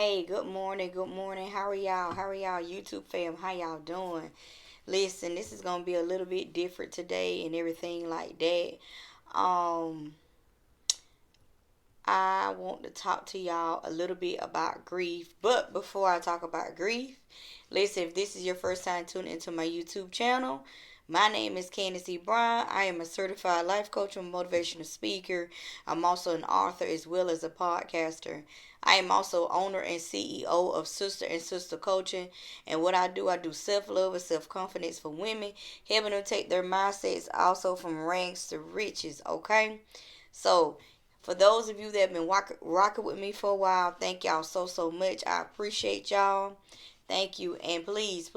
Hey, good morning, good morning. How are y'all? How are y'all, YouTube fam? How y'all doing? Listen, this is gonna be a little bit different today and everything like that. Um, I want to talk to y'all a little bit about grief. But before I talk about grief, listen, if this is your first time tuning into my YouTube channel, my name is Candace E. Brown. I am a certified life coach and motivational speaker. I'm also an author as well as a podcaster. I am also owner and CEO of Sister and Sister Coaching. And what I do self-love and self-confidence for women, helping them take their mindsets also from rags to riches, okay? So, for those of you that have been rocking with me for a while, thank y'all so much. I appreciate y'all. Thank you. And please,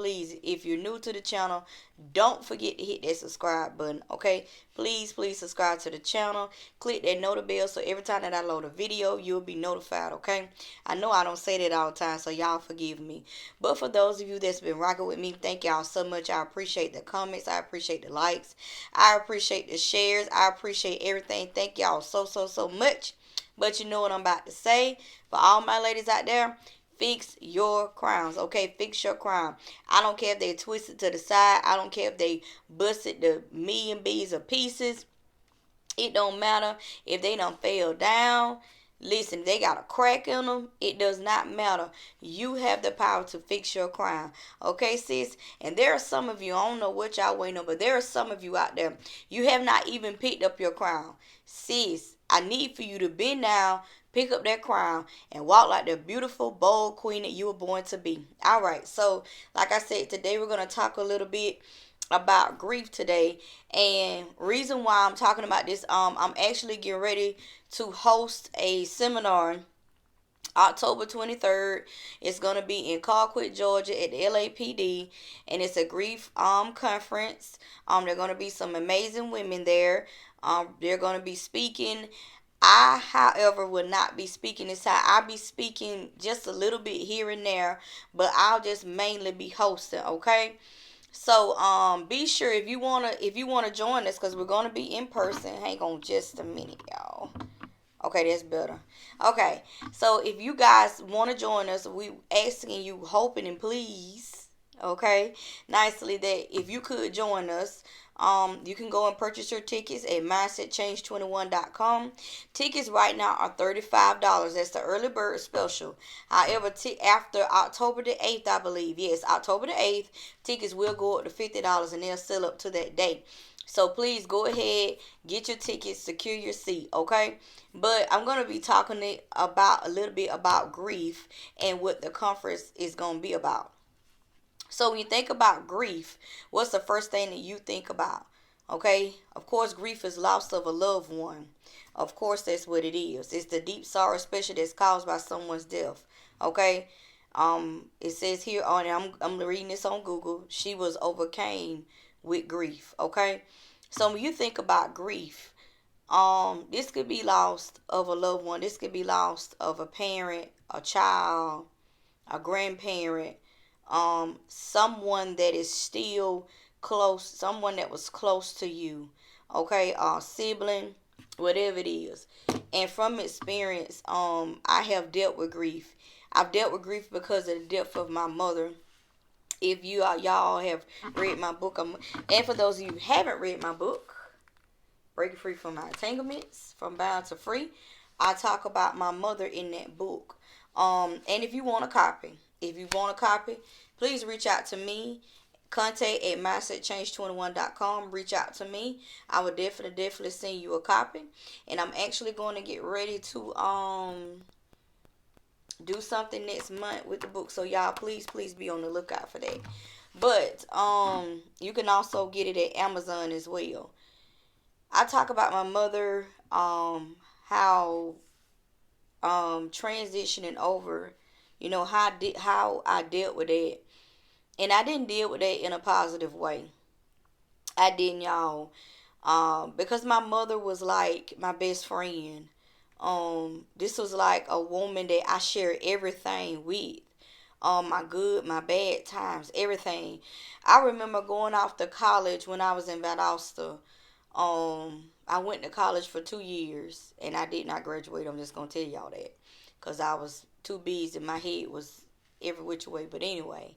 if you're new to the channel, don't forget to hit that subscribe button, okay? Please subscribe to the channel. Click that notification bell so every time that I load a video, you'll be notified, okay? I know I don't say that all the time, so y'all forgive me. But for those of you that's been rocking with me, thank y'all so much. I appreciate the comments. I appreciate the likes. I appreciate the shares. I appreciate everything. Thank y'all so much. But you know what I'm about to say. For all my ladies out there, fix your crowns, okay? Fix your crown. I don't care if they twisted to the side. I don't care if they busted the million beads of pieces. It don't matter if they done fell down. Listen, they got a crack in them. It does not matter. You have the power to fix your crown. Okay, sis? And there are some of you, I don't know what y'all waiting on, but there are some of you out there, you have not even picked up your crown. Sis, I need for you to bend down, pick up that crown, and walk like the beautiful, bold queen that you were born to be. All right, so like I said, today we're going to talk a little bit about grief today. And reason why I'm talking about this, I'm actually getting ready to host a seminar October 23rd. It's going to be in Colquitt, Georgia at the LAPD, and it's a grief conference. There are going to be some amazing women there. They're going to be speaking. I, however, will not be speaking this time. I'll be speaking just a little bit here and there, but I'll just mainly be hosting, okay? So be sure if you wanna join us, because we're gonna be in person. Hang on just a minute, y'all. Okay, that's better. Okay, so if you guys want to join us, we asking you, hoping and please, okay, nicely, that if you could join us, you can go and purchase your tickets at mindsetchange21.com. Tickets right now are $35. That's the early bird special. However, after October the 8th, I believe, yes, October the 8th, tickets will go up to $50 and they'll sell up to that date. So please go ahead, get your tickets, secure your seat, okay? But I'm gonna be talking about a little bit about grief and what the conference is gonna be about. So when you think about grief, what's the first thing that you think about? Okay, of course, grief is loss of a loved one. Of course, that's what it is. It's the deep sorrow, especially that's caused by someone's death. Okay, it says here on I'm reading this on Google. She was overcame with grief. Okay, so when you think about grief, this could be lost of a loved one. This could be lost of a parent, a child, a grandparent, someone that is still close, someone that was close to you, okay, sibling, whatever it is. And from experience, I have dealt with grief. I've dealt with grief because of the death of my mother. If y'all have read my book, and for those of you who haven't read my book, Breaking Free from My Entanglements, From Bound to Free, I talk about my mother in that book. And if you want a copy, please reach out to me. Contact at mindsetchange21.com. Reach out to me. I will definitely send you a copy. And I'm actually going to get ready to do something next month with the book. So y'all please be on the lookout for that. But you can also get it at Amazon as well. I talk about my mother, how transitioning over, how I dealt with it. And I didn't deal with that in a positive way. I didn't, y'all. Because my mother was like my best friend. This was like a woman that I shared everything with. My good, my bad times, everything. I remember going off to college when I was in Valdosta. I went to college for 2 years and I did not graduate. I'm just gonna tell y'all that, cause I was too busy. My head was every which way. But anyway,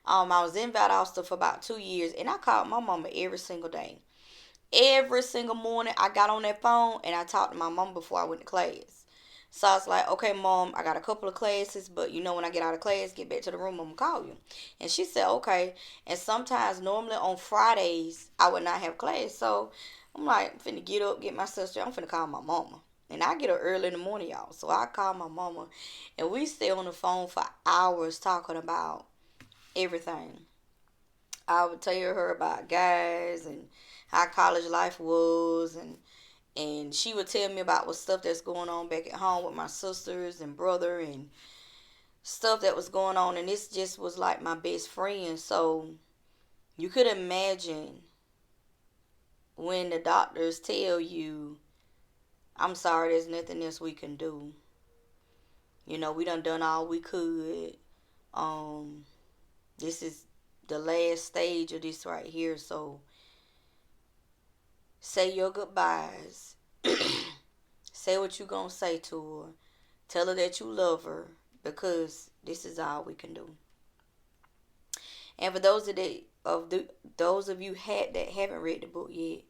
I was in Valdosta for about 2 years, and I called my mama every single day. Every single morning, I got on that phone and I talked to my mom before I went to class. So I was like, okay, mom, I got a couple of classes, but when I get out of class, get back to the room, I'm going to call you. And she said, okay. And sometimes, normally on Fridays, I would not have class. So I'm like, I'm finna get up, get my sister. I'm finna call my mama. And I get up early in the morning, y'all. So I call my mama, and we stay on the phone for hours talking about everything. I would tell her about guys and how college life was, and she would tell me about what stuff that's going on back at home with my sisters and brother and stuff that was going on, and this just was like my best friend. So you could imagine when the doctors tell you, I'm sorry, there's nothing else we can do. We done all we could. Um, this is the last stage of this right here. So say your goodbyes. Say what you gonna say to her. Tell her that you love her, because this is all we can do. And for those of you that haven't read the book yet,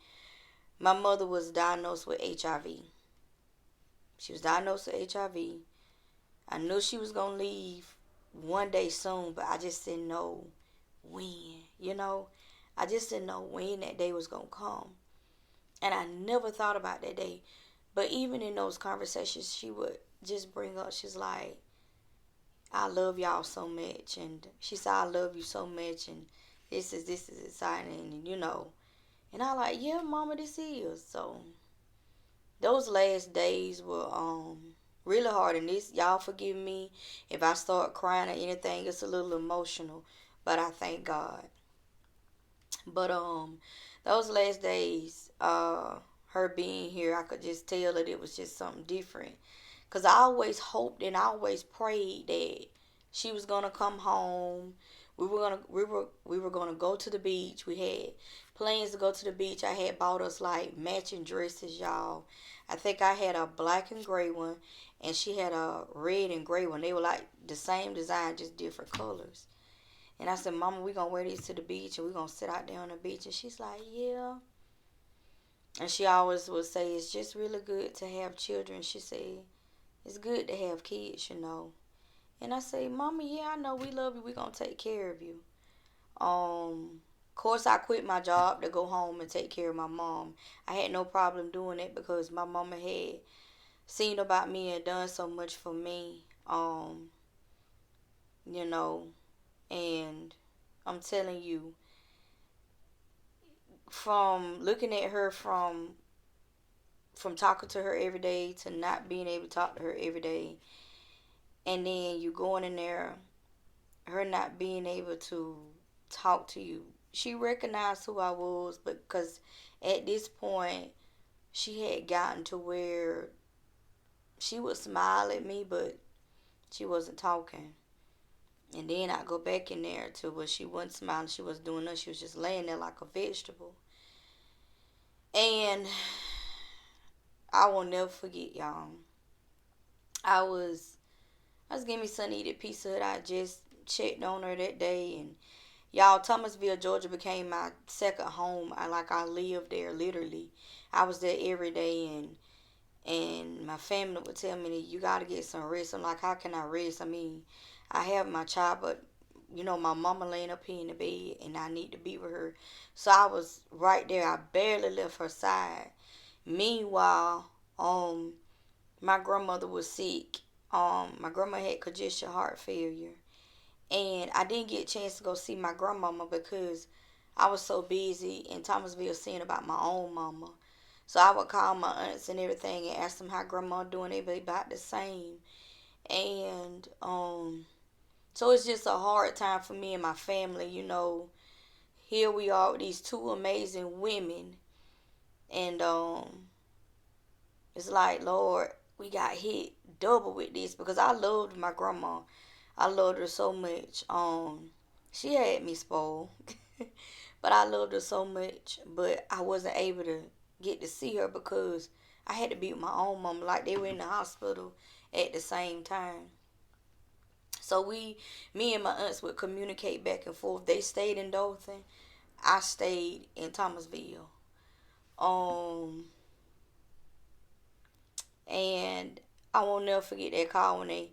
my mother was diagnosed with HIV. She was diagnosed with HIV. I knew she was gonna leave one day soon, but I just didn't know when. I just didn't know when that day was gonna come, and I never thought about that day. But even in those conversations, she would just bring up, she's like, I love y'all so much. And she said, I love you so much. And this is exciting. And I like, yeah, mama, this is. So those last days were really hard. And this, y'all forgive me if I start crying or anything. It's a little emotional. But I thank God. But those last days, her being here, I could just tell that it was just something different. Cause I always hoped and I always prayed that she was gonna come home. We were gonna go to the beach. We had plans to go to the beach. I had bought us like matching dresses, y'all. I think I had a black and gray one, and she had a red and gray one. They were like the same design, just different colors. And I said, Mama, we gonna wear these to the beach, and we gonna sit out there on the beach. And she's like, yeah. And she always would say, it's just really good to have children. She said, it's good to have kids. And I say, Mama, yeah, I know we love you. We gonna take care of you. Of course, I quit my job to go home and take care of my mom. I had no problem doing it because my mama had seen about me and done so much for me. You know, and I'm telling you, from looking at her from talking to her every day to not being able to talk to her every day, and then you going in there, her not being able to talk to you. She recognized who I was, but because at this point she had gotten to where she would smile at me, but she wasn't talking. And then I go back in there to where she wasn't smiling, she was doing nothing, she was just laying there like a vegetable. And I will never forget, y'all. I was getting me something to eat at Pizza Hut. I just checked on her that day, and y'all, Thomasville, Georgia became my second home. I lived there literally. I was there every day, and my family would tell me that you gotta get some rest. I'm like, how can I rest? I mean, I have my child, but my mama laying up here in the bed, and I need to be with her. So I was right there. I barely left her side. Meanwhile, my grandmother was sick. My grandma had congestion heart failure, and I didn't get a chance to go see my grandmama because I was so busy in Thomasville seeing about my own mama. So I would call my aunts and everything and ask them how grandma doing. They be about the same, and so it's just a hard time for me and my family. Here we are with these two amazing women, and it's like, Lord, we got hit double with this because I loved my grandma. I loved her so much. She had me spoiled, but I loved her so much. But I wasn't able to get to see her because I had to be with my own mama. Like, they were in the hospital at the same time. So me and my aunts would communicate back and forth. They stayed in Dothan. I stayed in Thomasville. Um, and I won't never forget that call when they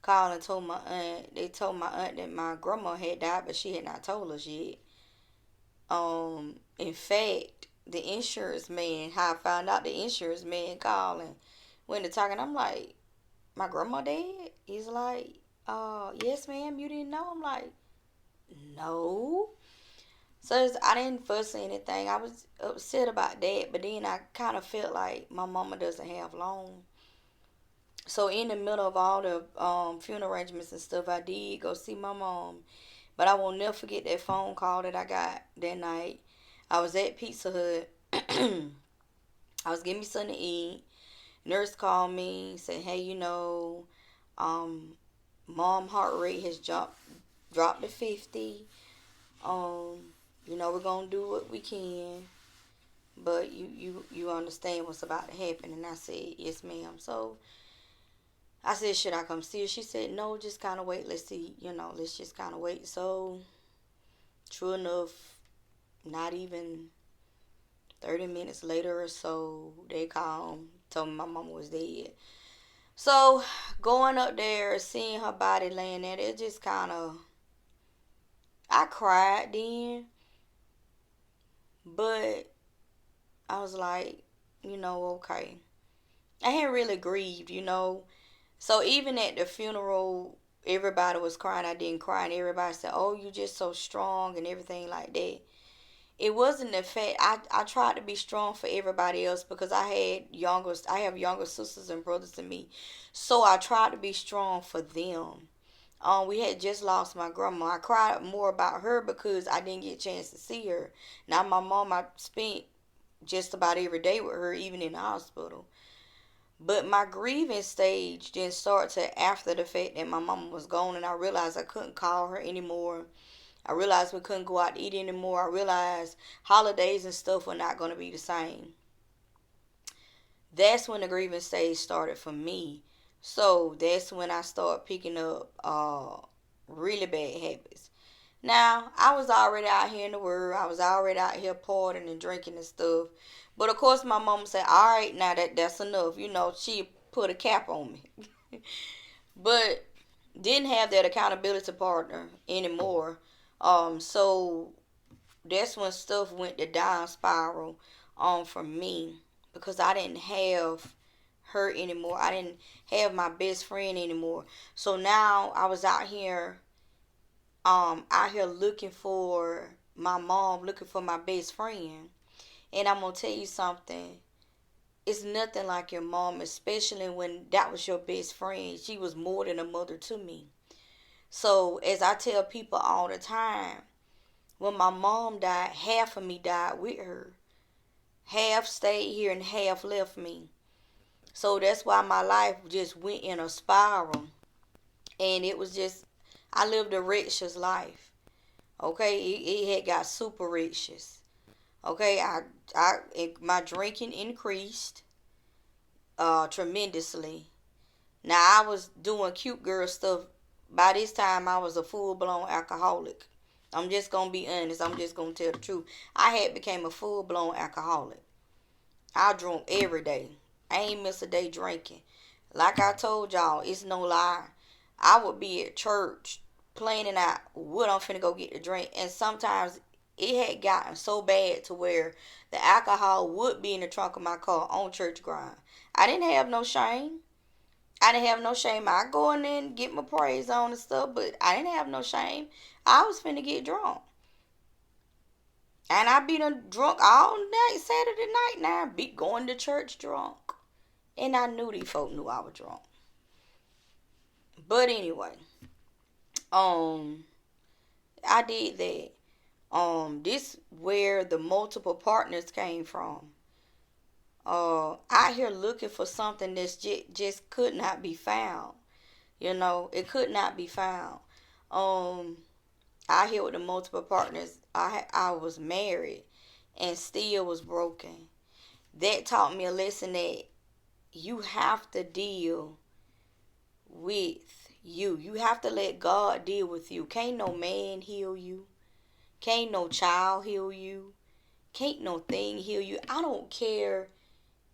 called and told my aunt. They told my aunt that my grandma had died, but she had not told us yet. In fact, the insurance man, how I found out the insurance man calling, went to talking. I'm like, my grandma dead? He's like, yes, ma'am. You didn't know? I'm like, no. So I didn't fuss or anything. I was upset about that, but then I kind of felt like my mama doesn't have long. So in the middle of all the funeral arrangements and stuff, I did go see my mom. But I will never forget that phone call that I got that night. I was at Pizza Hut. I was getting me something to eat. Nurse called me, said, "Hey, um, mom heart rate has dropped to 50. We're gonna do what we can, but you understand what's about to happen." And I said, "Yes, ma'am." So I said, "Should I come see her?" She said, "No, just kind of wait. Let's see. Let's just kind of wait." So true enough, not even 30 minutes later or so, they called, told me my mama was dead. So going up there, seeing her body laying there, it just kind of, I cried then, but I was like, okay. I hadn't really grieved. So even at the funeral, everybody was crying. I didn't cry, and everybody said, "Oh, you just so strong," and everything like that. It wasn't the fact. I tried to be strong for everybody else because I have younger sisters and brothers than me, so I tried to be strong for them. We had just lost my grandma. I cried more about her because I didn't get a chance to see her. Now my mom, I spent just about every day with her, even in the hospital. But my grieving stage didn't start till after the fact that my mama was gone, and I realized I couldn't call her anymore. I realized we couldn't go out to eat anymore. I realized holidays and stuff were not going to be the same. That's when the grieving stage started for me. So that's when I started picking up really bad habits. Now, I was already out here in the world. I was already out here partying and drinking and stuff. But of course my mama said, "All right, now that's enough." She put a cap on me. But didn't have that accountability partner anymore. So that's when stuff went to down spiral for me because I didn't have her anymore. I didn't have my best friend anymore. So now I was out here looking for my mom, looking for my best friend. And I'm gonna tell you something. It's nothing like your mom, especially when that was your best friend. She was more than a mother to me. So as I tell people all the time, when my mom died, half of me died with her. Half stayed here and half left me. So that's why my life just went in a spiral. And it was just, I lived a richest life. Okay, it had got super riches. Okay, my drinking increased tremendously. Now I was doing cute girl stuff. By this time, I was a full blown alcoholic. I'm just gonna be honest. I'm just gonna tell the truth. I had became a full blown alcoholic. I drunk every day. I ain't miss a day drinking. Like I told y'all, it's no lie. I would be at church planning out what I'm finna go get to drink, and sometimes it had gotten so bad to where the alcohol would be in the trunk of my car on church ground. I didn't have no shame. I didn't have no shame. I go in there and get my praise on and stuff, but I didn't have no shame. I was finna get drunk. And I be done drunk all night, Saturday night now. Be going to church drunk. And I knew these folk knew I was drunk. But anyway, um, I did that. This where the multiple partners came from. Out here looking for something that's just could not be found. It could not be found. Um, out here with the multiple partners, I was married and still was broken. That taught me a lesson that you have to deal with You have to let God deal with you. Can't no man heal you. Can't no child heal you. Can't no thing heal you. I don't care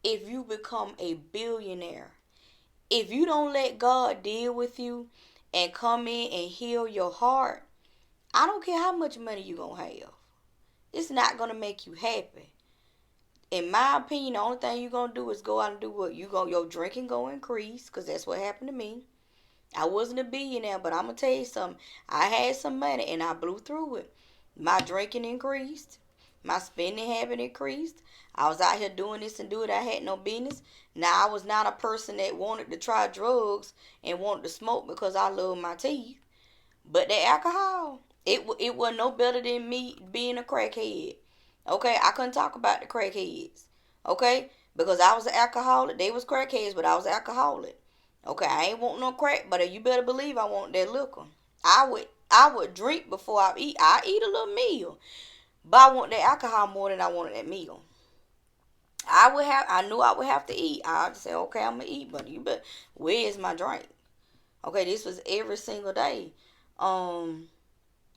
if you become a billionaire. If you don't let God deal with you and come in and heal your heart, I don't care how much money you gonna have. It's not gonna make you happy. In my opinion, the only thing you gonna do is go out and do what you go. Your drinking gonna increase, cause that's what happened to me. I wasn't a billionaire, but I'm gonna tell you something. I had some money and I blew through it. My drinking increased. My spending habit increased. I was out here doing this and doing that. I had no business. Now I was not a person that wanted to try drugs and wanted to smoke because I love my teeth. But the alcohol, it was no better than me being a crackhead. Okay, I couldn't talk about the crackheads. Okay, because I was an alcoholic. They was crackheads, but I was an alcoholic. Okay, I ain't want no crack, but you better believe I want that liquor. I would drink before I eat. I eat a little meal, but I want that alcohol more than I wanted that meal. I knew I would have to eat. I'd say, okay, I'm gonna eat, but you bet. Where's my drink? Okay, this was every single day. Um,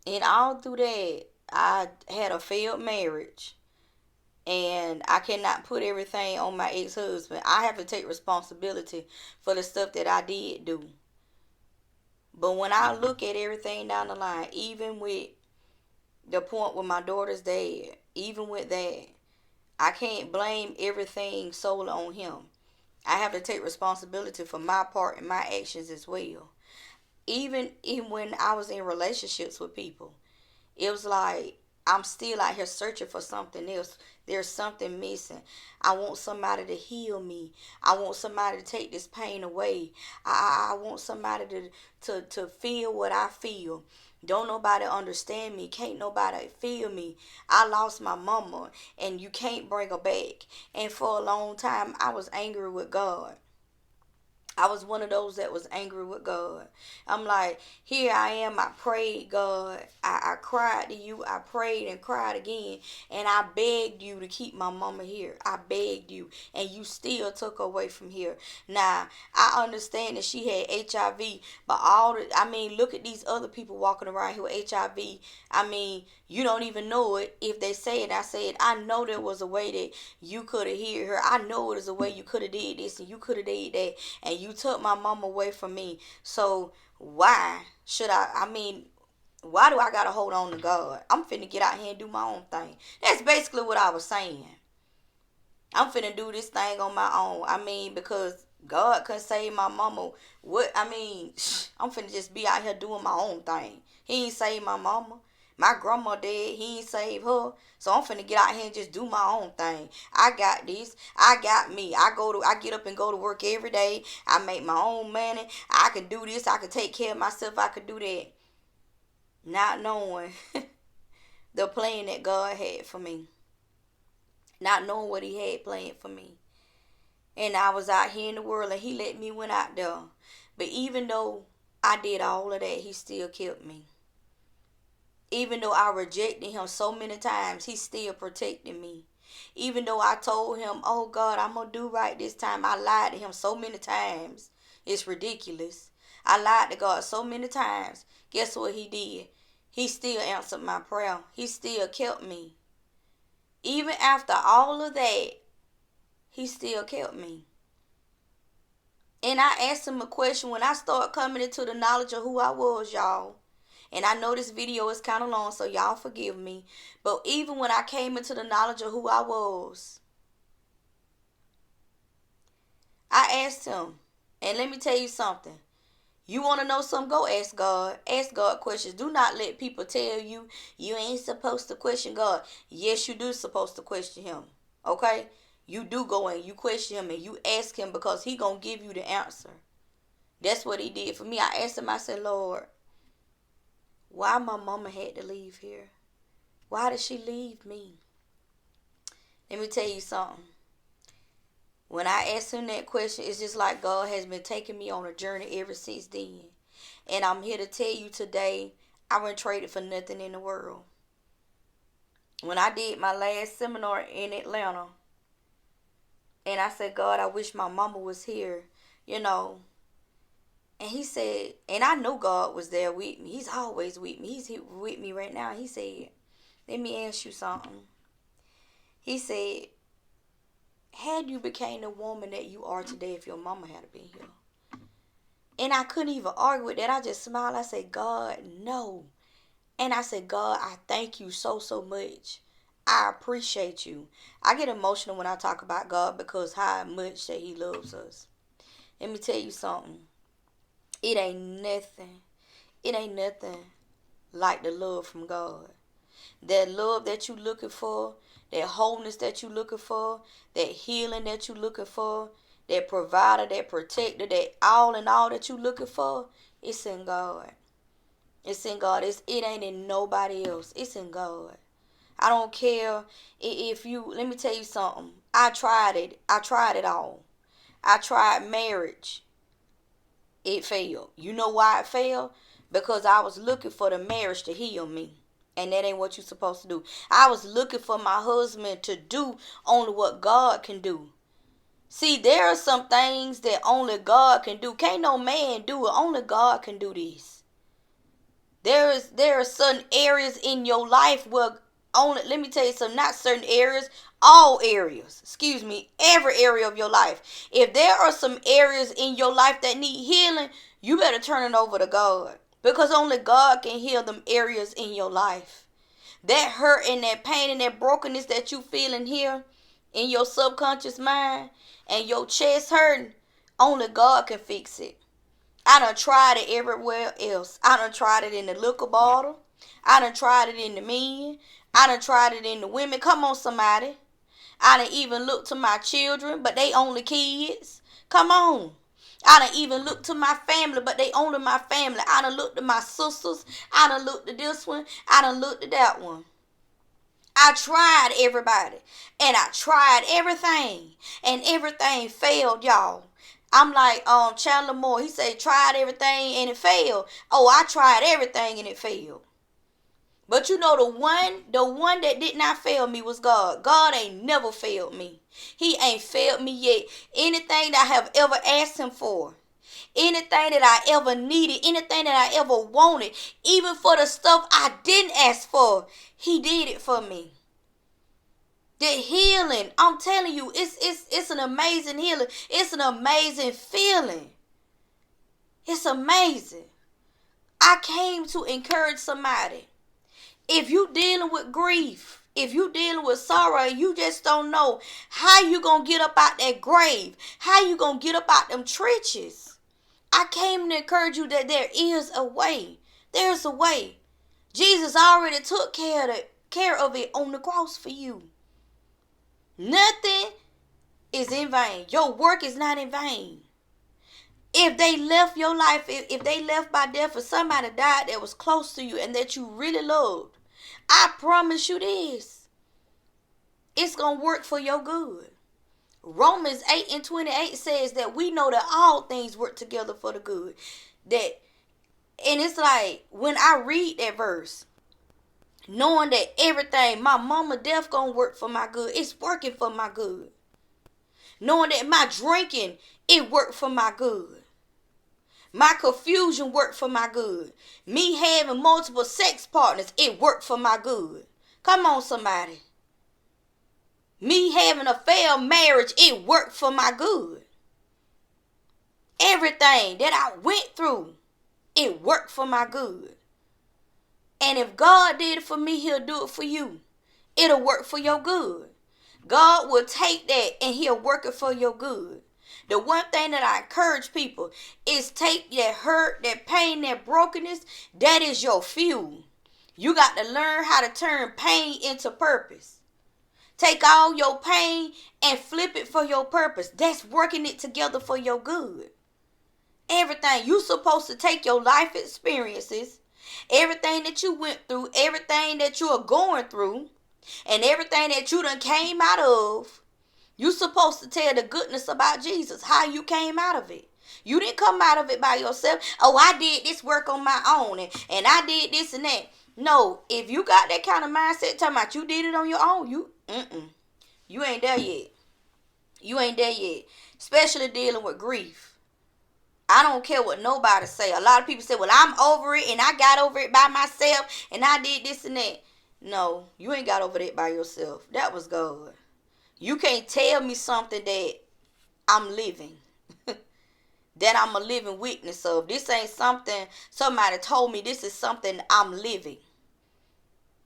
and all through that, I had a failed marriage. And I cannot put everything on my ex-husband. I have to take responsibility for the stuff that I did do. But when I look at everything down the line, even with the point with my daughter's dad, even with that, I can't blame everything solely on him. I have to take responsibility for my part and my actions as well. Even when I was in relationships with people, it was like I'm still out here searching for something else. There's something missing. I want somebody to heal me. I want somebody to take this pain away. I want somebody to feel what I feel. Don't nobody understand me. Can't nobody feel me. I lost my mama and you can't bring her back. And for a long time, I was angry with God. I was one of those that was angry with God. I'm like, here I am. I prayed, God. I cried to you. I prayed and cried again. And I begged you to keep my mama here. I begged you. And you still took her away from here. Now, I understand that she had HIV. But look at these other people walking around here with HIV. You don't even know it if they say it. I said, I know there was a way that you could have heard her. I know there's a way you could have did this and you could have did that. And you took my mom away from me. So why should why do I gotta hold on to God? I'm finna get out here and do my own thing. That's basically what I was saying. I'm finna do this thing on my own. Because God couldn't save my mama. I'm finna just be out here doing my own thing. He ain't save my mama. My grandma dead. He ain't save her. So I'm finna get out here and just do my own thing. I got this. I got me. I get up and go to work every day. I make my own money. I can do this. I can take care of myself. I could do that. Not knowing the plan that God had for me. Not knowing what he had planned for me. And I was out here in the world and he let me went out there. But even though I did all of that, he still kept me. Even though I rejected him so many times, he still protected me. Even though I told him, oh God, I'm going to do right this time. I lied to him so many times. It's ridiculous. I lied to God so many times. Guess what he did? He still answered my prayer. He still kept me. Even after all of that, he still kept me. And I asked him a question when I started coming into the knowledge of who I was, y'all. And I know this video is kind of long, so y'all forgive me. But even when I came into the knowledge of who I was, I asked him. And let me tell you something. You want to know something? Go ask God. Ask God questions. Do not let people tell you you ain't supposed to question God. Yes, you do supposed to question him. Okay? You do go and you question him and you ask him because he going to give you the answer. That's what he did for me. I asked him, I said, Lord, why my mama had to leave here? Why did she leave me? Let me tell you something. When I asked him that question, it's just like God has been taking me on a journey ever since then. And I'm here to tell you today, I wouldn't trade it for nothing in the world. When I did my last seminar in Atlanta, and I said, God, I wish my mama was here. And he said, and I know God was there with me. He's always with me. He's here with me right now. He said, let me ask you something. He said, had you became the woman that you are today if your mama had been here? And I couldn't even argue with that. I just smiled. I said, God, no. And I said, God, I thank you so, so much. I appreciate you. I get emotional when I talk about God because how much that he loves us. Let me tell you something. It ain't nothing. It ain't nothing like the love from God. That love that you looking for, that wholeness that you looking for, that healing that you looking for, that provider, that protector, that all in all that you looking for, it's in God. It's in God. It ain't in nobody else. It's in God. I don't care if you, let me tell you something. I tried it. I tried it all. I tried marriage. It failed. You know why it failed? Because I was looking for the marriage to heal me. And that ain't what you're supposed to do. I was looking for my husband to do only what God can do. See, there are some things that only God can do. Can't no man do it. Only God can do this. There are certain areas in your life where only, let me tell you something, not certain areas, all areas, every area of your life. If there are some areas in your life that need healing, you better turn it over to God. Because only God can heal them areas in your life. That hurt and that pain and that brokenness that you feeling here in your subconscious mind and your chest hurting, only God can fix it. I done tried it everywhere else. I done tried it in the liquor bottle. I done tried it in the men. I done tried it in the women. Come on, somebody. I done even looked to my children, but they only kids. Come on. I done even looked to my family, but they only my family. I done looked to my sisters. I done looked at this one. I done looked at that one. I tried everybody. And I tried everything. And everything failed, y'all. I'm like Chandler Moore. He said tried everything and it failed. Oh, I tried everything and it failed. But you know the one that did not fail me was God. God ain't never failed me. He ain't failed me yet. Anything that I have ever asked him for, anything that I ever needed, anything that I ever wanted, even for the stuff I didn't ask for, he did it for me. The healing, I'm telling you, it's an amazing healing. It's an amazing feeling. It's amazing. I came to encourage somebody. If you dealing with grief, if you dealing with sorrow, you just don't know how you gonna get up out that grave, how you gonna get up out them trenches. I came to encourage you that there is a way. There's a way. Jesus already took care of it on the cross for you. Nothing is in vain. Your work is not in vain. If they left your life, if they left by death or somebody died that was close to you and that you really loved, I promise you this. It's going to work for your good. Romans 8:28 says that we know that all things work together for the good. And it's like when I read that verse, knowing that everything, my mama death gonna work for my good. It's working for my good. Knowing that my drinking, it worked for my good. My confusion worked for my good. Me having multiple sex partners, it worked for my good. Come on, somebody. Me having a failed marriage, it worked for my good. Everything that I went through, it worked for my good. And if God did it for me, he'll do it for you. It'll work for your good. God will take that and he'll work it for your good. The one thing that I encourage people is take that hurt, that pain, that brokenness. That is your fuel. You got to learn how to turn pain into purpose. Take all your pain and flip it for your purpose. That's working it together for your good. Everything. You're supposed to take your life experiences, everything that you went through, everything that you are going through, and everything that you done came out of. You're supposed to tell the goodness about Jesus, how you came out of it. You didn't come out of it by yourself. Oh, I did this work on my own and I did this and that. No, if you got that kind of mindset talking about you did it on your own, you ain't there yet. You ain't there yet. Especially dealing with grief. I don't care what nobody say. A lot of people say, well, I'm over it and I got over it by myself and I did this and that. No, you ain't got over that by yourself. That was God. You can't tell me something that I'm living. That I'm a living witness of. This ain't something somebody told me. This is something I'm living.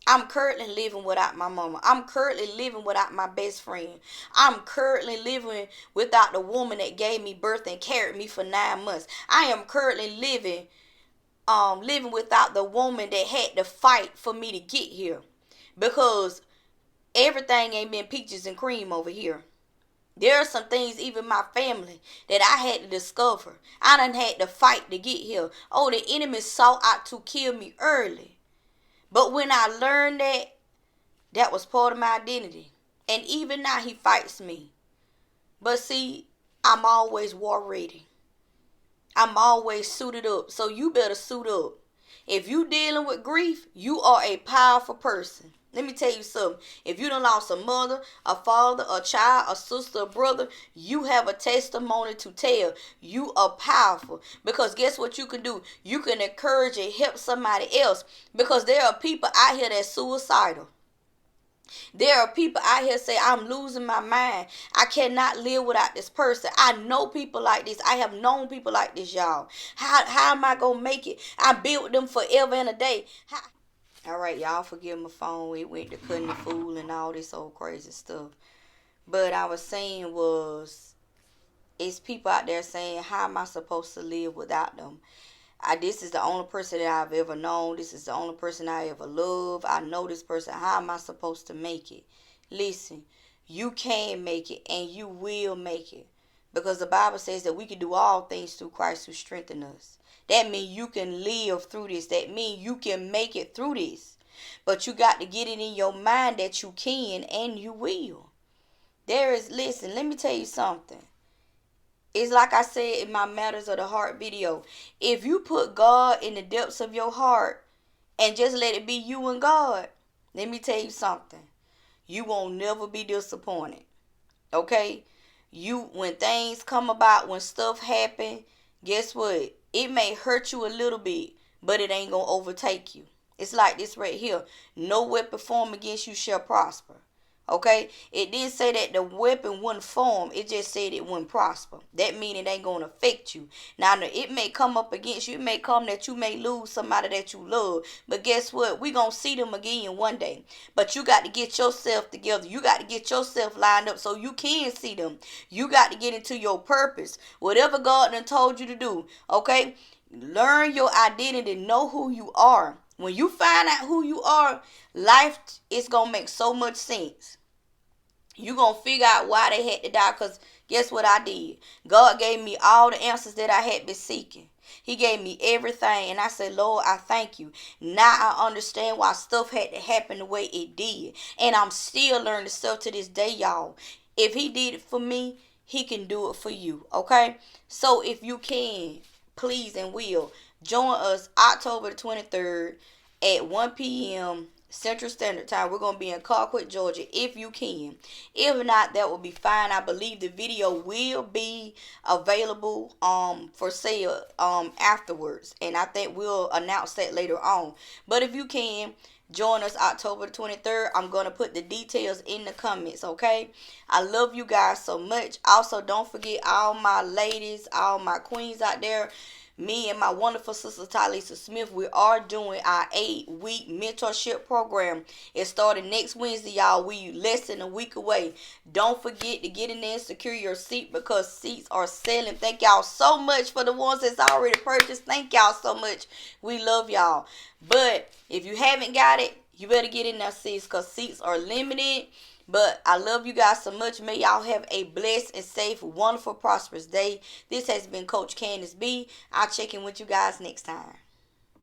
I'm currently living without my mama. I'm currently living without my best friend. I'm currently living without the woman that gave me birth and carried me for 9 months. I am currently living without the woman that had to fight for me to get here. Because everything ain't been peaches and cream over here. There are some things, even my family, that I had to discover. I done had to fight to get here. Oh, the enemy sought out to kill me early. But when I learned that, that was part of my identity. And even now he fights me. But see, I'm always war ready. I'm always suited up. So you better suit up. If you dealing with grief, you are a powerful person. Let me tell you something. If you done lost a mother, a father, a child, a sister, a brother, you have a testimony to tell. You are powerful. Because guess what you can do? You can encourage and help somebody else. Because there are people out here that's suicidal. There are people out here say, I'm losing my mind. I cannot live without this person. I know people like this. I have known people like this, y'all. How am I going to make it? I built them forever and a day. All right, y'all forgive my phone. It went to cutting the fool and all this old crazy stuff. But I was saying was, it's people out there saying, how am I supposed to live without them? This is the only person that I've ever known. This is the only person I ever loved. I know this person. How am I supposed to make it? Listen, you can make it and you will make it. Because the Bible says that we can do all things through Christ who strengthens us. That means you can live through this. That means you can make it through this. But you got to get it in your mind that you can and you will. Listen, let me tell you something. It's like I said in my Matters of the Heart video. If you put God in the depths of your heart and just let it be you and God, let me tell you something. You won't never be disappointed. Okay? When things come about, when stuff happen, guess what? It may hurt you a little bit, but it ain't going to overtake you. It's like this right here. No weapon formed against you shall prosper. Okay? It didn't say that the weapon wouldn't form. It just said it wouldn't prosper. That means it ain't going to affect you. Now, it may come up against you. It may come that you may lose somebody that you love. But guess what? We're going to see them again one day. But you got to get yourself together. You got to get yourself lined up so you can see them. You got to get into your purpose. Whatever God done told you to do. Okay? Learn your identity. Know who you are. When you find out who you are, life is going to make so much sense. You're going to figure out why they had to die, because guess what I did? God gave me all the answers that I had been seeking. He gave me everything, and I said, Lord, I thank you. Now I understand why stuff had to happen the way it did. And I'm still learning stuff to this day, y'all. If he did it for me, he can do it for you, okay? So if you can, please and will, join us October the 23rd at 1 p.m. Central Standard Time. We're going to be in Colquitt, Georgia, if you can. If not, that will be fine. I believe the video will be available for sale afterwards. And I think we'll announce that later on. But if you can, join us October 23rd. I'm going to put the details in the comments, okay? I love you guys so much. Also, don't forget all my ladies, all my queens out there. Me and my wonderful sister Talisa Smith, we are doing our 8-week mentorship program. It started next Wednesday, y'all. We less than a week away. Don't forget to get in there and secure your seat, because seats are selling. Thank y'all so much for the ones that's already purchased. Thank y'all so much. We love y'all. But if you haven't got it, you better get in there, sis, because seats are limited. But I love you guys so much. May y'all have a blessed and safe, wonderful, prosperous day. This has been Coach Candace B. I'll check in with you guys next time.